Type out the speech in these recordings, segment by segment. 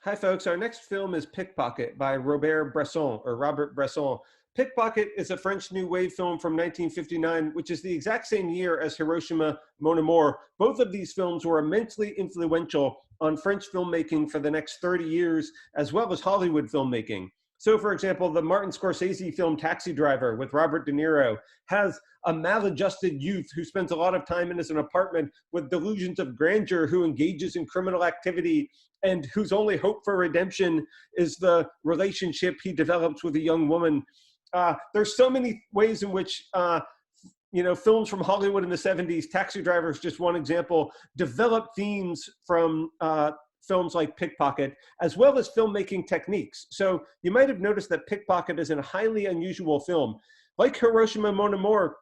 Hi, folks. Our next film is Pickpocket by Robert Bresson. Pickpocket is a French New Wave film from 1959, which is the exact same year as Hiroshima Mon Amour. Both of these films were immensely influential on French filmmaking for the next 30 years, as well as Hollywood filmmaking. So, for example, the Martin Scorsese film Taxi Driver with Robert De Niro has a maladjusted youth who spends a lot of time in his apartment with delusions of grandeur, who engages in criminal activity and whose only hope for redemption is the relationship he develops with a young woman. There's so many ways in which films from Hollywood in the 70s, Taxi Driver is just one example, developed themes from films like Pickpocket, as well as filmmaking techniques. So you might have noticed that Pickpocket is a highly unusual film. Like Hiroshima Mon Amour,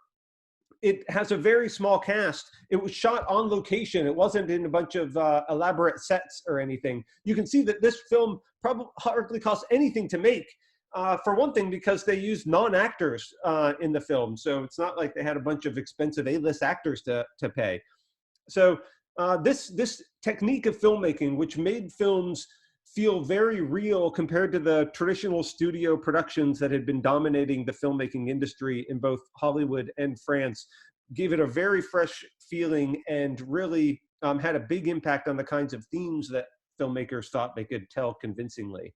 it has a very small cast. It was shot on location. It wasn't in a bunch of elaborate sets or anything. You can see that this film probably hardly cost anything to make. For one thing, because they used non-actors in the film. So it's not like they had a bunch of expensive A-list actors to pay. So this technique of filmmaking, which made films feel very real compared to the traditional studio productions that had been dominating the filmmaking industry in both Hollywood and France, gave it a very fresh feeling and really had a big impact on the kinds of themes that filmmakers thought they could tell convincingly.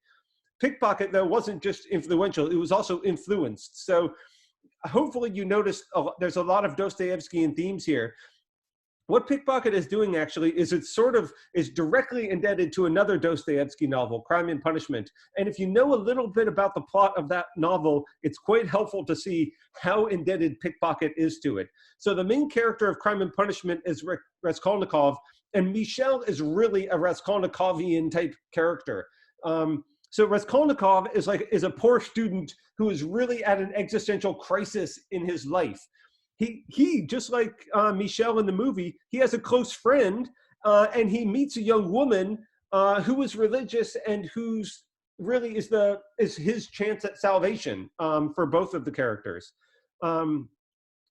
Pickpocket, though, wasn't just influential, it was also influenced. So hopefully you noticed there's a lot of Dostoevskian themes here. What Pickpocket is doing actually is it sort of is directly indebted to another Dostoevsky novel, Crime and Punishment. And if you know a little bit about the plot of that novel, it's quite helpful to see how indebted Pickpocket is to it. So the main character of Crime and Punishment is Raskolnikov, and Michel is really a Raskolnikovian type character. So Raskolnikov is a poor student who is really at an existential crisis in his life. He just like Michel in the movie, he has a close friend, and he meets a young woman who is religious and who's really is his chance at salvation for both of the characters.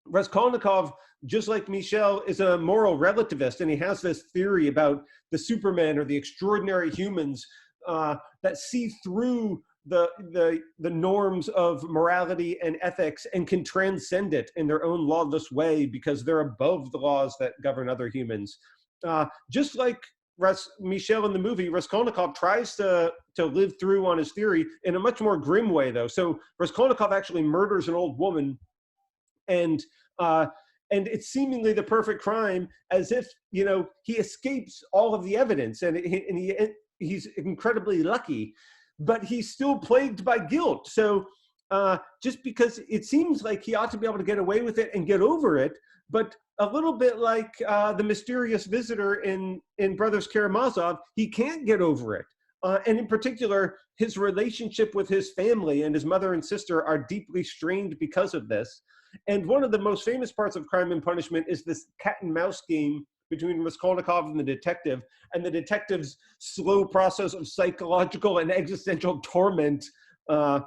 Raskolnikov, just like Michel, is a moral relativist, and he has this theory about the Superman or the extraordinary humans that see through the norms of morality and ethics and can transcend it in their own lawless way because they're above the laws that govern other humans. Just like Michel in the movie, Raskolnikov tries to live through on his theory in a much more grim way, though. So Raskolnikov actually murders an old woman, and it's seemingly the perfect crime, as if he escapes all of the evidence, and he's incredibly lucky, but he's still plagued by guilt. So just because it seems like he ought to be able to get away with it and get over it, but a little bit like the mysterious visitor in Brothers Karamazov, he can't get over it. And in particular, his relationship with his family and his mother and sister are deeply strained because of this. And one of the most famous parts of Crime and Punishment is this cat and mouse game between Raskolnikov and the detective's slow process of psychological and existential torment of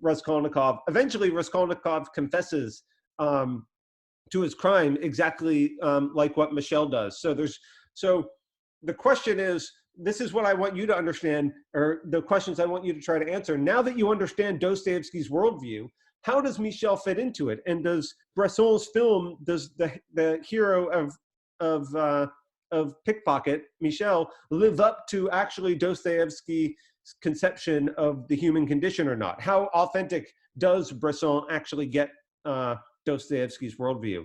Raskolnikov. Eventually, Raskolnikov confesses to his crime exactly like what Michel does. So the question is, this is what I want you to understand, or the questions I want you to try to answer. Now that you understand Dostoevsky's worldview, how does Michel fit into it? And does Bresson's film, does the hero of Pickpocket, Michel, live up to actually Dostoevsky's conception of the human condition or not? How authentic does Bresson actually get Dostoevsky's worldview?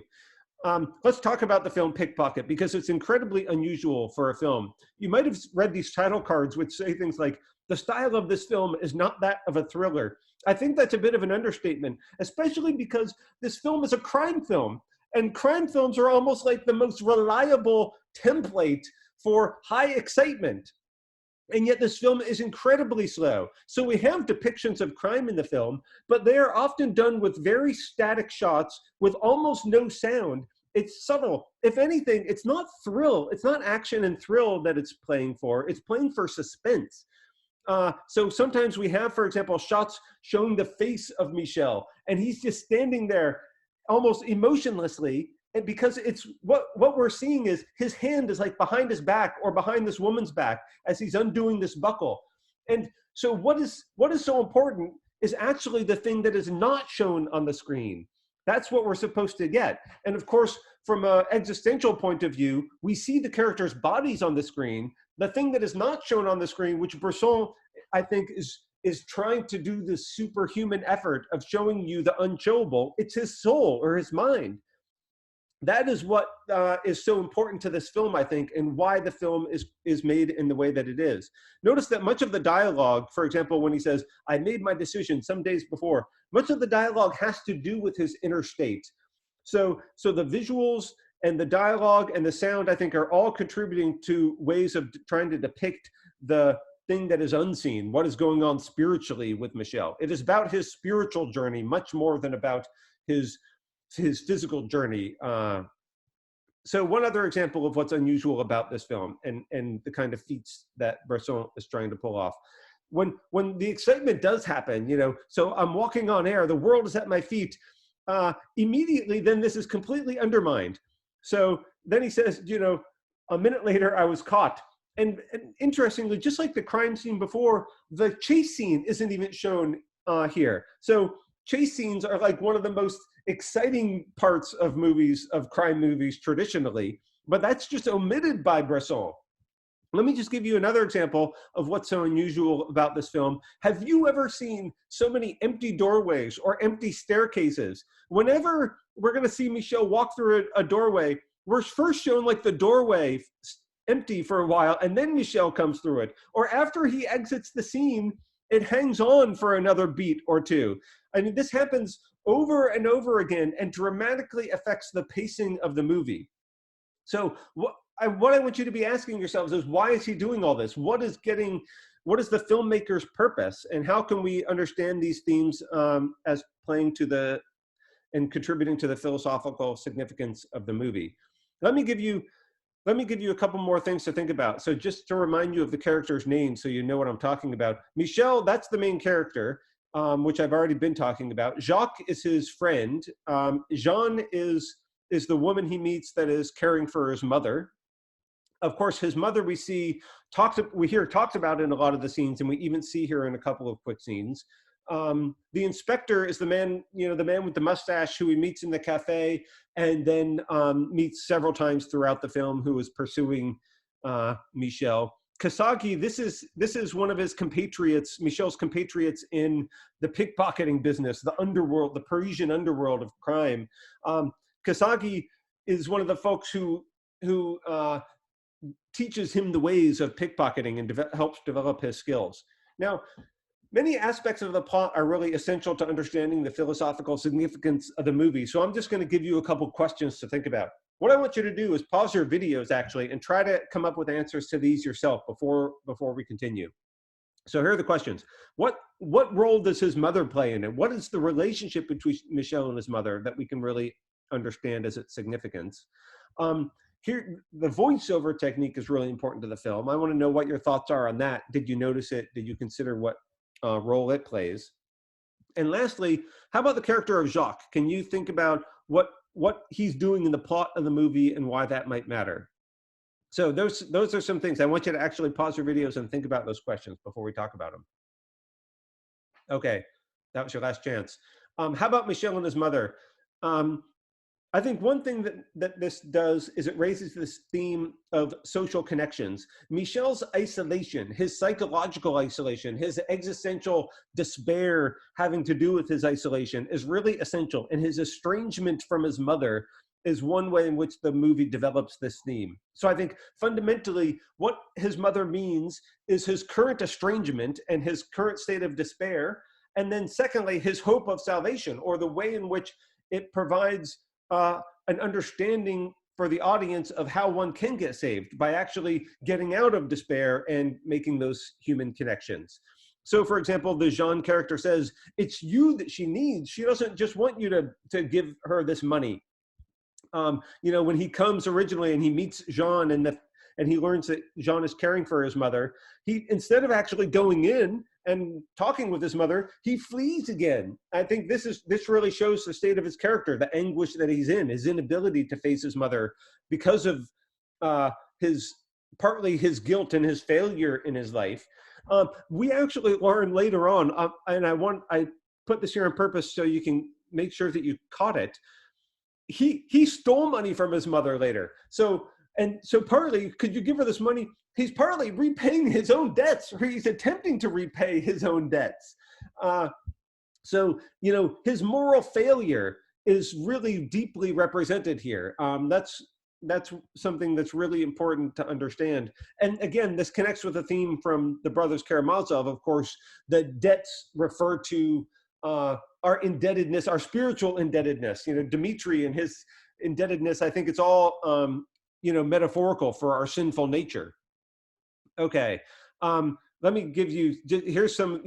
Let's talk about the film Pickpocket, because it's incredibly unusual for a film. You might have read these title cards which say things like, the style of this film is not that of a thriller. I think that's a bit of an understatement, especially because this film is a crime film. And crime films are almost like the most reliable template for high excitement. And yet this film is incredibly slow. So we have depictions of crime in the film, but they are often done with very static shots with almost no sound. It's subtle. If anything, it's not thrill. It's not action and thrill that it's playing for. It's playing for suspense. So sometimes we have, for example, shots showing the face of Michel, and he's just standing there almost emotionlessly, and because it's what we're seeing is his hand is like behind his back or behind this woman's back as he's undoing this buckle. And so what is so important is actually the thing that is not shown on the screen. That's what we're supposed to get. And of course, from an existential point of view, we see the characters' bodies on the screen. The thing that is not shown on the screen, which Bresson, I think, is trying to do this superhuman effort of showing you the unshowable, it's his soul or his mind. That is what is so important to this film, I think, and why the film is made in the way that it is. Notice that much of the dialogue, for example, when he says, I made my decision some days before, much of the dialogue has to do with his inner state. So the visuals and the dialogue and the sound, I think, are all contributing to ways of trying to depict the thing that is unseen, what is going on spiritually with Michel. It is about his spiritual journey much more than about his physical journey. So one other example of what's unusual about this film and the kind of feats that Bresson is trying to pull off. When the excitement does happen, you know, so I'm walking on air, the world is at my feet, immediately then this is completely undermined. So then he says, you know, a minute later I was caught. And interestingly, just like the crime scene before, the chase scene isn't even shown here. So chase scenes are like one of the most exciting parts of movies, of crime movies traditionally, but that's just omitted by Bresson. Let me just give you another example of what's so unusual about this film. Have you ever seen so many empty doorways or empty staircases? Whenever we're going to see Michel walk through a doorway, we're first shown like the doorway empty for a while, and then Michel comes through it. Or after he exits the scene, it hangs on for another beat or two. I mean, this happens over and over again and dramatically affects the pacing of the movie. So what I want you to be asking yourselves is, why is he doing all this? What is the filmmaker's purpose? And how can we understand these themes as playing to and contributing to the philosophical significance of the movie? Let me give you a couple more things to think about. So just to remind you of the character's name so you know what I'm talking about. Michel, that's the main character, which I've already been talking about. Jacques is his friend. Jeanne is the woman he meets that is caring for his mother. Of course, his mother we hear talked about in a lot of the scenes, and we even see her in a couple of quick scenes. The inspector is the man with the mustache who he meets in the cafe and then meets several times throughout the film, who is pursuing Michel. Kasagi, this is one of his compatriots, Michel's compatriots in the pickpocketing business, the underworld, the Parisian underworld of crime. Kasagi is one of the folks who teaches him the ways of pickpocketing and helps develop his skills. Now, many aspects of the plot are really essential to understanding the philosophical significance of the movie. So I'm just going to give you a couple questions to think about. What I want you to do is pause your videos actually and try to come up with answers to these yourself before we continue. So here are the questions. What role does his mother play in it? What is the relationship between Michel and his mother that we can really understand as its significance? Here, the voiceover technique is really important to the film. I want to know what your thoughts are on that. Did you notice it? Did you consider what role it plays? And lastly, how about the character of Jacques? Can you think about what he's doing in the plot of the movie and why that might matter? So those are some things. I want you to actually pause your videos and think about those questions before we talk about them. Okay, that was your last chance. How about Michel and his mother? I think one thing that this does is it raises this theme of social connections. Michel's isolation, his psychological isolation, his existential despair having to do with his isolation is really essential. And his estrangement from his mother is one way in which the movie develops this theme. So I think fundamentally what his mother means is his current estrangement and his current state of despair. And then secondly, his hope of salvation, or the way in which it provides an understanding for the audience of how one can get saved by actually getting out of despair and making those human connections. So for example, the Jean character says, it's you that she needs. She doesn't just want you to give her this money. When he comes originally and he meets Jean and he learns that Jean is caring for his mother, he, instead of actually going in and talking with his mother, he flees again. I think this really shows the state of his character, the anguish that he's in, his inability to face his mother because of his partly his guilt and his failure in his life. We actually learn later on, and I put this here on purpose so you can make sure that you caught it. He stole money from his mother later. So partly, could you give her this money? He's partly repaying his own debts, or he's attempting to repay his own debts. So his moral failure is really deeply represented here. That's something that's really important to understand. And again, this connects with a theme from the Brothers Karamazov, of course, that debts refer to our indebtedness, our spiritual indebtedness. Dmitri and his indebtedness, I think it's all, metaphorical for our sinful nature. Okay. Let me give you, here's some,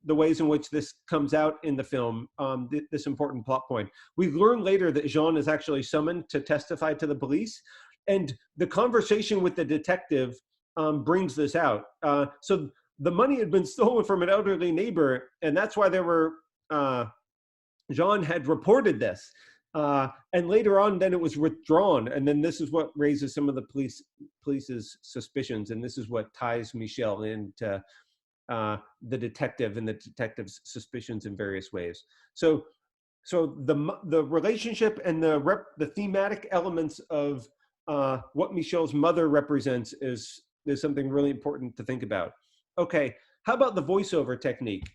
the ways in which this comes out in the film, this important plot point. We learn later that Jean is actually summoned to testify to the police, and the conversation with the detective brings this out. So the money had been stolen from an elderly neighbor, and that's why Jean had reported this. And later on, then it was withdrawn. And then this is what raises some of the police's suspicions. And this is what ties Michel into the detective and the detective's suspicions in various ways. So the relationship and the thematic elements of what Michel's mother represents is something really important to think about. Okay, how about the voiceover technique?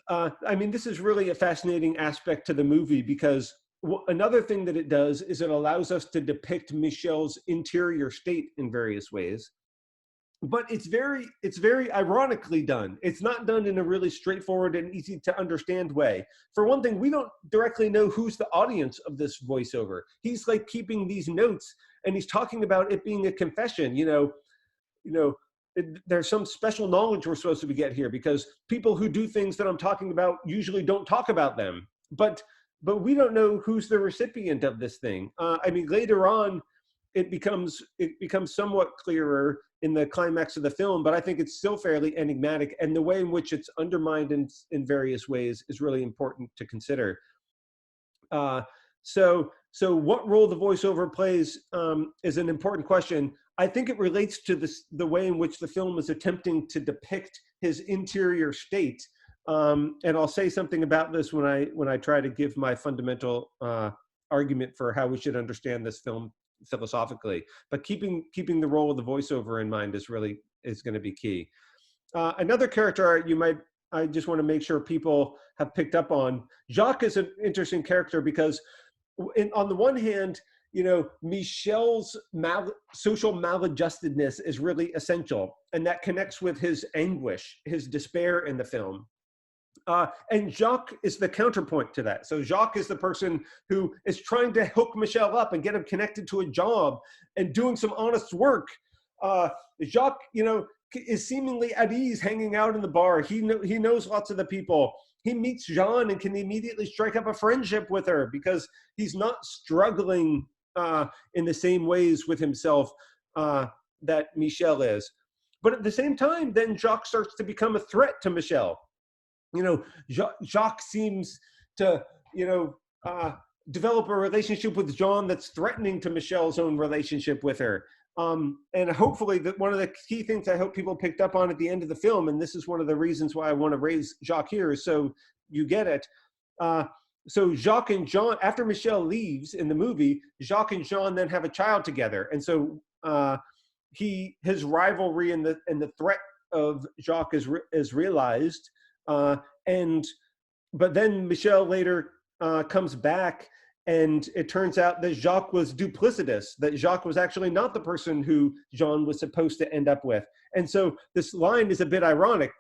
This is really a fascinating aspect to the movie, because another thing that it does is it allows us to depict Michel's interior state in various ways. But it's very ironically done. It's not done in a really straightforward and easy to understand way. For one thing, we don't directly know who's the audience of this voiceover. He's like keeping these notes, and he's talking about it being a confession. There's some special knowledge we're supposed to get here, because people who do things that I'm talking about usually don't talk about them. But we don't know who's the recipient of this thing. Later on, it becomes somewhat clearer in the climax of the film, but I think it's still fairly enigmatic, and the way in which it's undermined in various ways is really important to consider. So what role the voiceover plays is an important question. I think it relates to the way in which the film is attempting to depict his interior state. And I'll say something about this when I try to give my fundamental argument for how we should understand this film philosophically. But keeping the role of the voiceover in mind is going to be key. Another character I just want to make sure people have picked up on. Jacques is an interesting character because on the one hand, Michel's social maladjustedness is really essential, and that connects with his anguish, his despair in the film. And Jacques is the counterpoint to that. So Jacques is the person who is trying to hook Michel up and get him connected to a job and doing some honest work. Jacques, is seemingly at ease hanging out in the bar. He knows lots of the people. He meets Jean and can immediately strike up a friendship with her because he's not struggling in the same ways with himself that Michel is. But at the same time, then Jacques starts to become a threat to Michel. Jacques seems to, develop a relationship with Jean that's threatening to Michel's own relationship with her. And hopefully that one of the key things I hope people picked up on at the end of the film, and this is one of the reasons why I want to raise Jacques here, is so you get it. So Jacques and Jean, after Michel leaves in the movie, Jacques and Jean then have a child together. And so his rivalry and the threat of Jacques is realized. But then Michel later comes back, and it turns out that Jacques was duplicitous, that Jacques was actually not the person who Jean was supposed to end up with. And so this line is a bit ironic.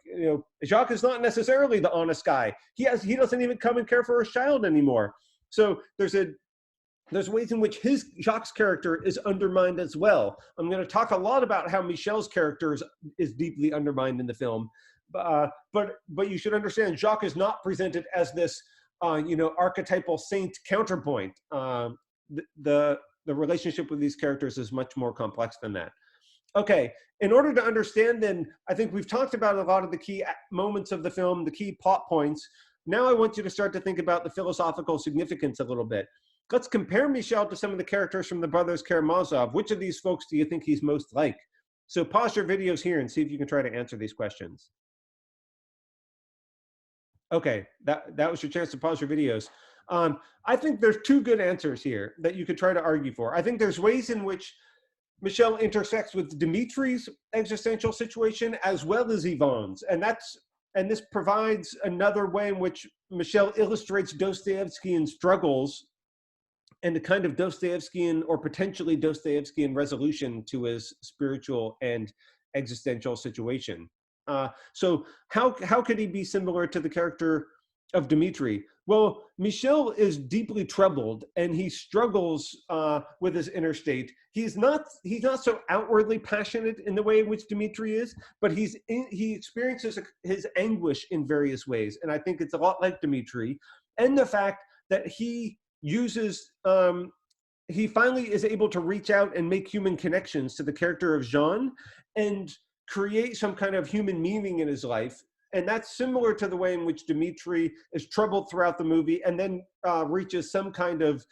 Jacques is not necessarily the honest guy. He doesn't even come and care for his child anymore. So there's ways in which Jacques' character is undermined as well. I'm going to talk a lot about how Michel's character is deeply undermined in the film. But you should understand, Jacques is not presented as this archetypal saint counterpoint. The relationship with these characters is much more complex than that. Okay, in order to understand then, I think we've talked about a lot of the key moments of the film, the key plot points. Now I want you to start to think about the philosophical significance a little bit. let's compare Michel to some of the characters from the Brothers Karamazov. Which of these folks do you think he's most like? So pause your videos here and see if you can try to answer these questions. Okay, that was your chance to pause your videos. I think there's two good answers here that you could try to argue for. I think there's ways in which Michel intersects with Dimitri's existential situation as well as Yvonne's, and this provides another way in which Michel illustrates Dostoevskian struggles and the kind of Dostoevskian or potentially Dostoevskian resolution to his spiritual and existential situation. So how could he be similar to the character of Dimitri? Well, Michel is deeply troubled and he struggles with his inner state. He's not so outwardly passionate in the way in which Dimitri is, but he experiences his anguish in various ways. And I think it's a lot like Dimitri. And the fact that he uses, he finally is able to reach out and make human connections to the character of Jean and create some kind of human meaning in his life. And that's similar to the way in which Dimitri is troubled throughout the movie and then reaches some kind of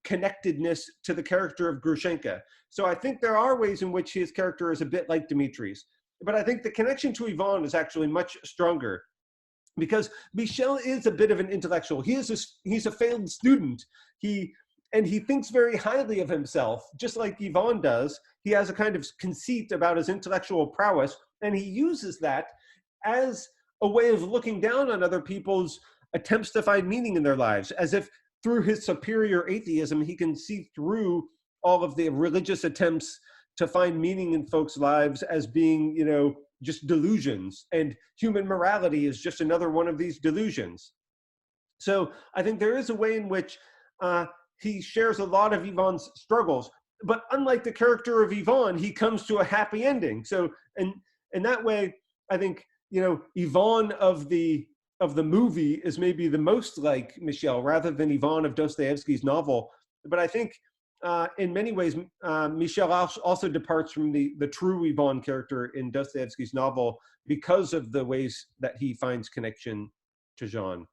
connectedness to the character of Grushenka. So I think there are ways in which his character is a bit like Dimitri's. But I think the connection to Yvonne is actually much stronger because Michel is a bit of an intellectual. He's a failed student. He thinks very highly of himself, just like Yvonne does. He has a kind of conceit about his intellectual prowess, and he uses that as a way of looking down on other people's attempts to find meaning in their lives, as if through his superior atheism, he can see through all of the religious attempts to find meaning in folks' lives as being, just delusions. And human morality is just another one of these delusions. So I think there is a way in which he shares a lot of Yvonne's struggles, but unlike the character of Yvonne, he comes to a happy ending. So, and in that way, I think, Yvonne of the movie is maybe the most like Michel rather than Yvonne of Dostoevsky's novel. But I think in many ways, Michel also departs from the true Yvonne character in Dostoevsky's novel because of the ways that he finds connection to Jean.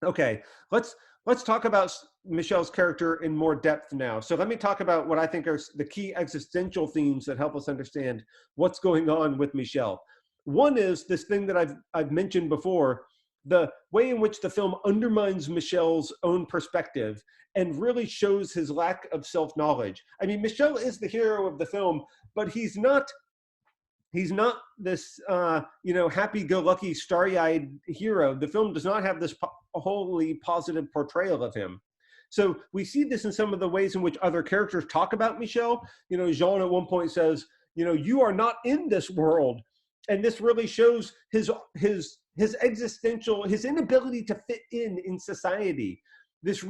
Okay, let's talk about Michel's character in more depth now. So let me talk about what I think are the key existential themes that help us understand what's going on with Michel. One is this thing that I've mentioned before, the way in which the film undermines Michel's own perspective and really shows his lack of self-knowledge. I mean, Michel is the hero of the film, but he's not this happy-go-lucky, starry-eyed hero. The film does not have this wholly positive portrayal of him. So we see this in some of the ways in which other characters talk about Michel. Jean at one point says, you are not in this world. And this really shows his existential, his inability to fit in society. This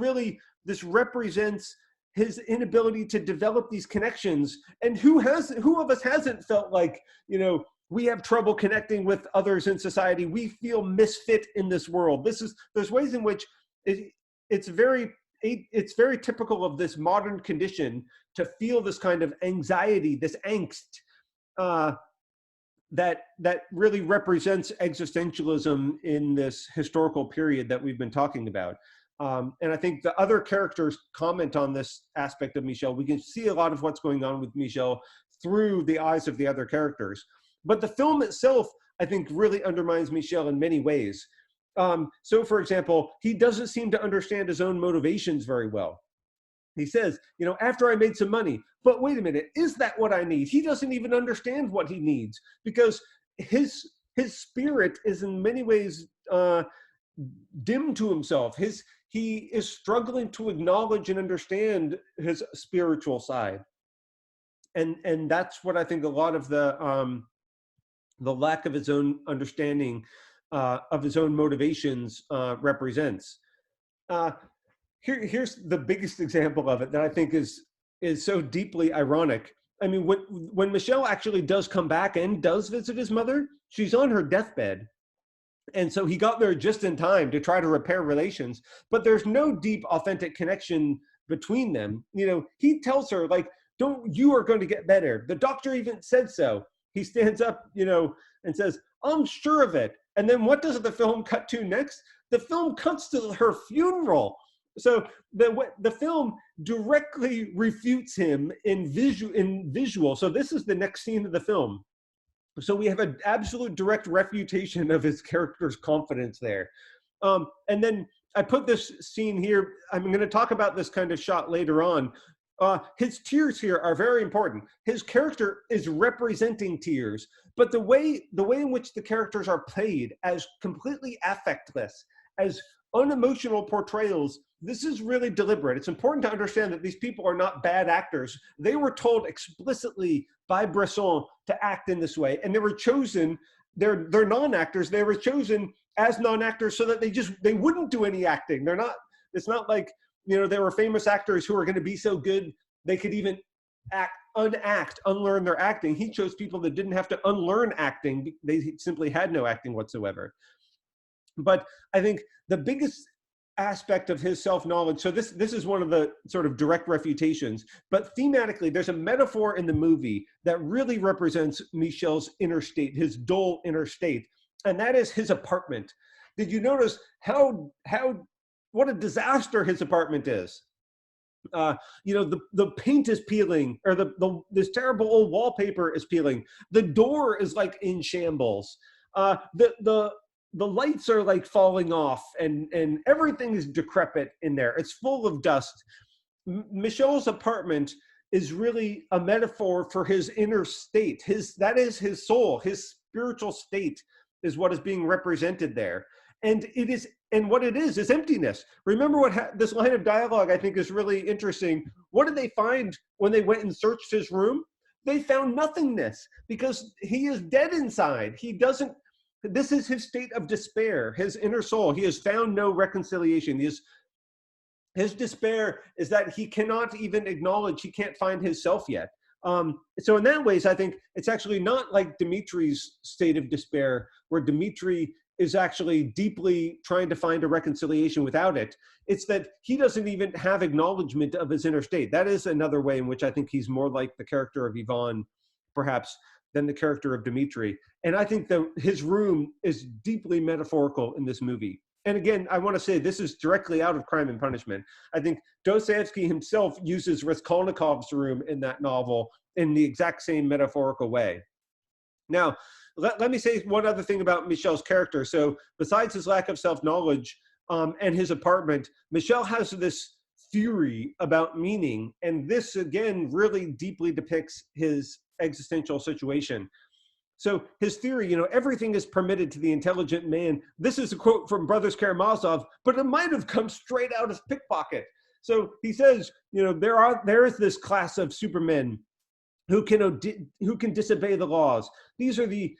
represents his inability to develop these connections. And who of us hasn't felt like, we have trouble connecting with others in society. We feel misfit in this world. There's ways in which it's very typical of this modern condition to feel this kind of anxiety, this angst, that really represents existentialism in this historical period that we've been talking about. And I think the other characters comment on this aspect of Michel. We can see a lot of what's going on with Michel through the eyes of the other characters. But the film itself, I think, really undermines Michel in many ways. So, for example, he doesn't seem to understand his own motivations very well. He says, after I made some money, but wait a minute, is that what I need? He doesn't even understand what he needs because his spirit is in many ways dim to himself. He is struggling to acknowledge and understand his spiritual side. And that's what I think a lot of the lack of his own understanding of his own motivations represents. Here's the biggest example of it that I think is so deeply ironic. I mean, when Michel actually does come back and does visit his mother, she's on her deathbed. And so he got there just in time to try to repair relations, but there's no deep, authentic connection between them. He tells her, like, you are going to get better. The doctor even said so. He stands up, and says, I'm sure of it. And then what does the film cut to next? The film cuts to her funeral. So the film directly refutes him in visual. So this is the next scene of the film. So we have an absolute direct refutation of his character's confidence there. And then I put this scene here. I'm going to talk about this kind of shot later on. His tears here are very important. His character is representing tears, but the way in which the characters are played as completely affectless, as unemotional portrayals, this is really deliberate. It's important to understand that these people are not bad actors. They were told explicitly by Bresson to act in this way, and they were chosen. They're non-actors. They were chosen as non-actors so that they wouldn't do any acting. They're not. It's not like, you know, there were famous actors who are going to be so good they could even unlearn their acting. He chose people that didn't have to unlearn acting. They simply had no acting whatsoever. But I think the biggest aspect of his self-knowledge, so this is one of the sort of direct refutations, but thematically there's a metaphor in the movie that really represents Michel's inner state, his dull inner state, and that is his apartment. Did you notice what a disaster his apartment is? You know, the paint is peeling, or this terrible old wallpaper is peeling. The door is like in shambles. The lights are like falling off, and everything is decrepit in there. It's full of dust. Michel's apartment is really a metaphor for his inner state. That is his soul, his spiritual state is what is being represented there. And what it is emptiness. Remember this line of dialogue I think is really interesting. What did they find when they went and searched his room? They found nothingness, because he is dead inside. This is his state of despair, his inner soul. He has found no reconciliation. His despair is that he cannot even acknowledge, he can't find himself yet. So in that ways, I think it's actually not like Dimitri's state of despair, where Dimitri is actually deeply trying to find a reconciliation without it. It's that he doesn't even have acknowledgement of his inner state. That is another way in which I think he's more like the character of Ivan, perhaps, than the character of Dimitri. And I think that his room is deeply metaphorical in this movie. And again, I want to say this is directly out of Crime and Punishment. I think Dostoevsky himself uses Raskolnikov's room in that novel in the exact same metaphorical way. Now, let me say one other thing about Michel's character. So besides his lack of self-knowledge and his apartment, Michel has this theory about meaning. And this, again, really deeply depicts his existential situation. So his theory, you know, everything is permitted to the intelligent man. This is a quote from Brothers Karamazov, but it might have come straight out of Pickpocket. So he says, you know, there is this class of supermen who can disobey the laws. These are the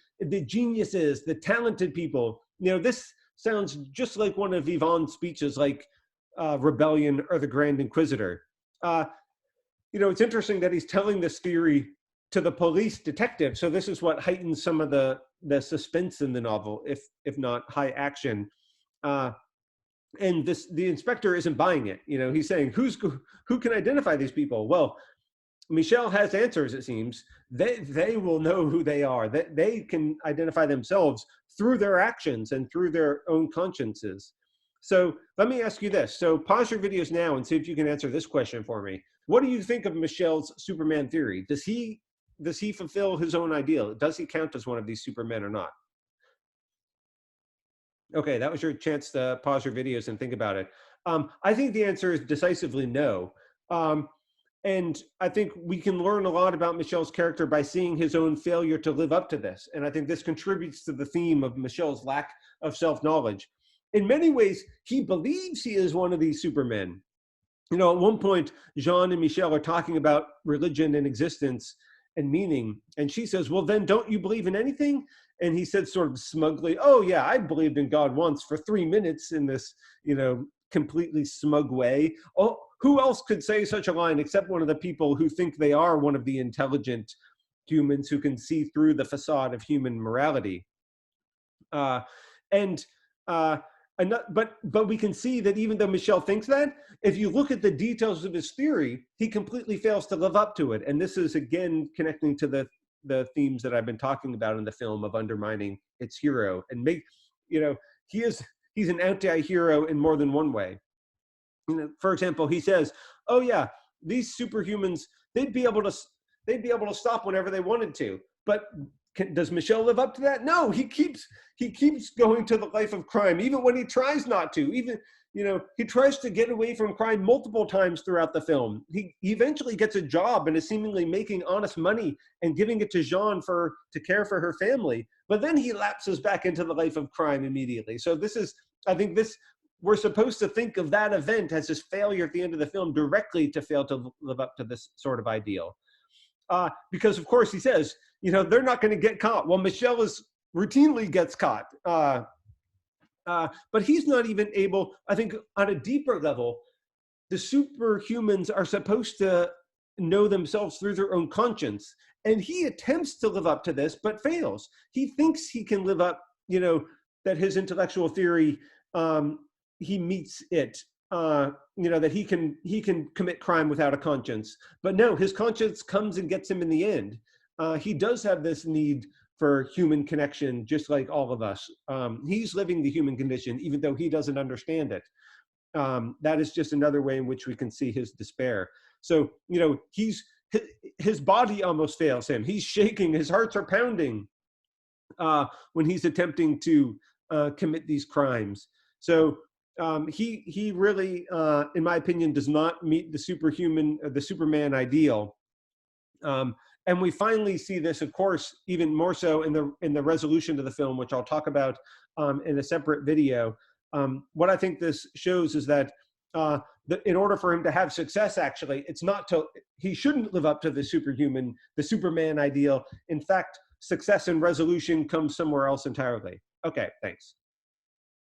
geniuses, the talented people. You know, this sounds just like one of Ivan's speeches, like Rebellion or the Grand Inquisitor. You know, it's interesting that he's telling this theory to the police detective. So this is what heightens some of the suspense in the novel, if not high action. And the inspector isn't buying it. You know, he's saying, who can identify these people? Well, Michel has answers, it seems. They will know who they are. They can identify themselves through their actions and through their own consciences. So let me ask you this. So pause your videos now and see if you can answer this question for me. What do you think of Michel's Superman theory? Does he fulfill his own ideal? Does he count as one of these supermen or not? Okay, that was your chance to pause your videos and think about it. I think the answer is decisively no. And I think we can learn a lot about Michel's character by seeing his own failure to live up to this. And I think this contributes to the theme of Michel's lack of self-knowledge. In many ways, he believes he is one of these supermen. You know, at one point, Jean and Michel are talking about religion and existence and meaning. And she says, well, then don't you believe in anything? And he said sort of smugly, oh, yeah, I believed in God once for 3 minutes, in this, you know, completely smug way. Oh, who else could say such a line except one of the people who think they are one of the intelligent humans who can see through the facade of human morality? But we can see that even though Michel thinks that, if you look at the details of his theory, he completely fails to live up to it. And this is, again, connecting to the themes that I've been talking about in the film of undermining its hero. And he's an anti-hero in more than one way. For example, he says, "Oh yeah, these superhumans, they'd be able to they'd be able to stop whenever they wanted to." But does Michel live up to that? No, he keeps going to the life of crime, even when he tries not to. Even he tries to get away from crime multiple times throughout the film. He eventually gets a job and is seemingly making honest money and giving it to Jean to care for her family. But then he lapses back into the life of crime immediately. So this is, I think, this we're supposed to think of that event as this failure at the end of the film directly to fail to live up to this sort of ideal. Because of course he says, they're not going to get caught. Well, Michel routinely gets caught. But he's not even able, I think on a deeper level, the superhumans are supposed to know themselves through their own conscience. And he attempts to live up to this, but fails. He thinks he can live up, that his intellectual theory, he meets it, that he can commit crime without a conscience. But no, his conscience comes and gets him in the end. He does have this need for human connection, just like all of us. He's living the human condition, even though he doesn't understand it. That is just another way in which we can see his despair. So, his body almost fails him. He's shaking, his hearts are pounding when he's attempting to commit these crimes. So he really, in my opinion, does not meet the Superman ideal. And we finally see this, of course, even more so in the resolution of the film, which I'll talk about in a separate video. What I think this shows is that in order for him to have success, actually, he shouldn't live up to the Superman ideal. In fact, success and resolution comes somewhere else entirely. Okay, thanks.